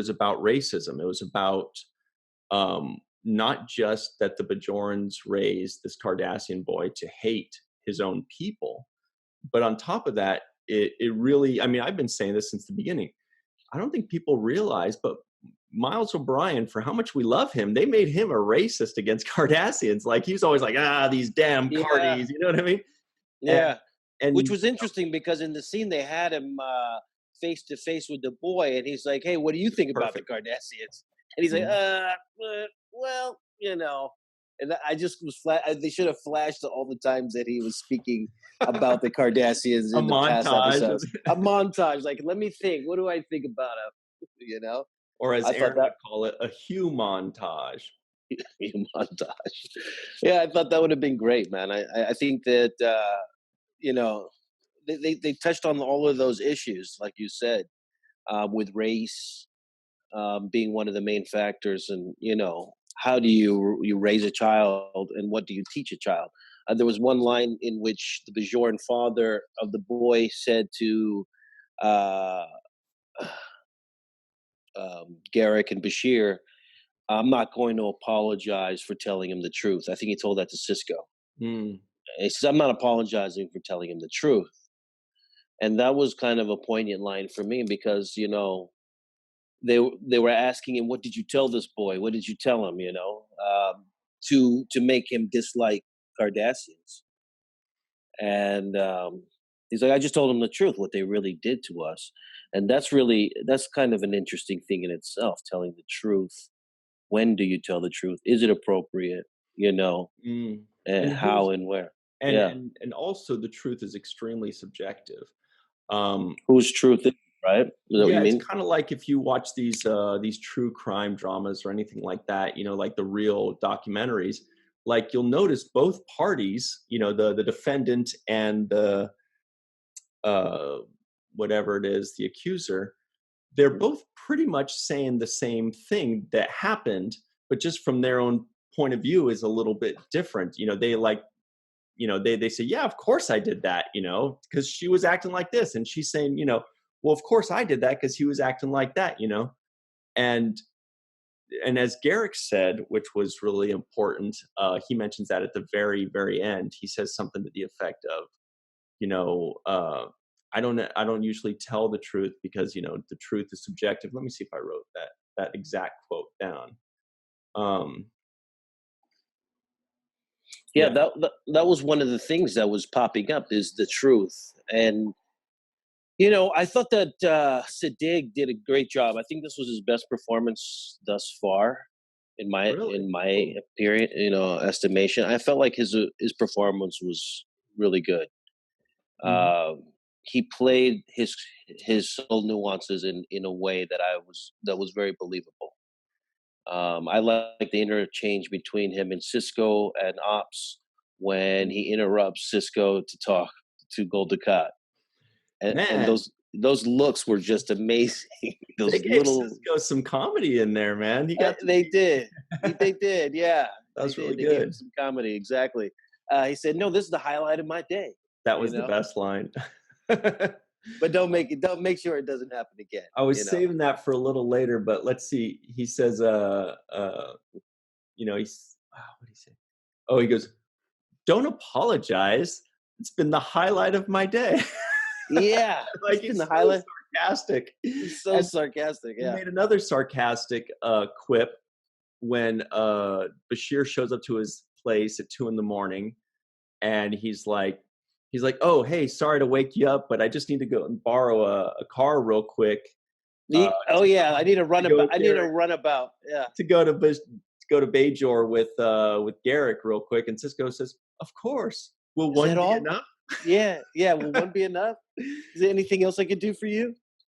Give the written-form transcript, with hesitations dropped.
about racism. It was about not just that the Bajorans raised this Cardassian boy to hate his own people, but on top of that, it really, I mean, I've been saying this since the beginning. I don't think people realize, but Miles O'Brien, for how much we love him, they made him a racist against Cardassians. Like, he was always like, these damn Cardies, you know what I mean? Yeah. And which was interesting because in the scene they had him face to face with the boy, and he's like, "Hey, what do you think about the Cardassians?" And he's like, well, you know." And I just was they should have flashed all the times that he was speaking about the Cardassians in the past episodes. A montage, like, let me think. What do I think about him? You know, or as Aaron would call it, a Hugh montage. Hugh montage. Yeah, I thought that would have been great, man. I think that. You know, they touched on all of those issues, like you said, with race being one of the main factors, and you know, how do you raise a child, and what do you teach a child? There was one line in which the Bajoran father of the boy said to Garrick and Bashir, "I'm not going to apologize for telling him the truth." I think he told that to Sisko. He says, "I'm not apologizing for telling him the truth." And that was kind of a poignant line for me because, you know, they were asking him, "What did you tell this boy? What did you tell him?" You know, to make him dislike Cardassians. And he's like, "I just told him the truth, what they really did to us." And that's kind of an interesting thing in itself, telling the truth. When do you tell the truth? Is it appropriate? You know, and how and where. And also the truth is extremely subjective. Whose truth is, right? Is that what you mean? It's kind of like if you watch these true crime dramas or anything like that, you know, like the real documentaries, like you'll notice both parties, you know, the defendant and the whatever it is, the accuser, they're both pretty much saying the same thing that happened, but just from their own point of view is a little bit different. You know, they say, "Yeah, of course I did that, you know, because she was acting like this." And she's saying, you know, "Well, of course I did that because he was acting like that," you know. And as Garrick said, which was really important, he mentions that at the very, very end. He says something to the effect of, you know, I don't usually tell the truth because, you know, the truth is subjective. Let me see if I wrote that exact quote down. Yeah, that was one of the things that was popping up, is the truth. And, you know, I thought that Siddig did a great job. I think this was his best performance thus far, in my period, you know, estimation. I felt like his performance was really good. He played his subtle nuances in a way that was very believable. I like the interchange between him and Sisko and Ops when he interrupts Sisko to talk to Gul Dukat. And those looks were just amazing. They gave Sisko some comedy in there, man. They did, yeah. That was really good. They gave him some comedy, exactly. He said, "No, this is the highlight of my day." That was the best line. But don't make sure it doesn't happen again. I was saving that for a little later, but let's see. He says, you know, what did he say? Oh, he goes, "Don't apologize. It's been the highlight of my day." Yeah. Like, he's the highlight. Sarcastic. He's so sarcastic, yeah. He made another sarcastic quip when Bashir shows up to his place at 2 a.m, and he's like, "Oh, hey, sorry to wake you up, but I just need to go and borrow a car real quick." I need a runabout. Yeah. To go to Bajor with Garrick real quick, and Sisko says, "Of course. Will one be enough?" Yeah. Will one be enough? Is there anything else I could do for you?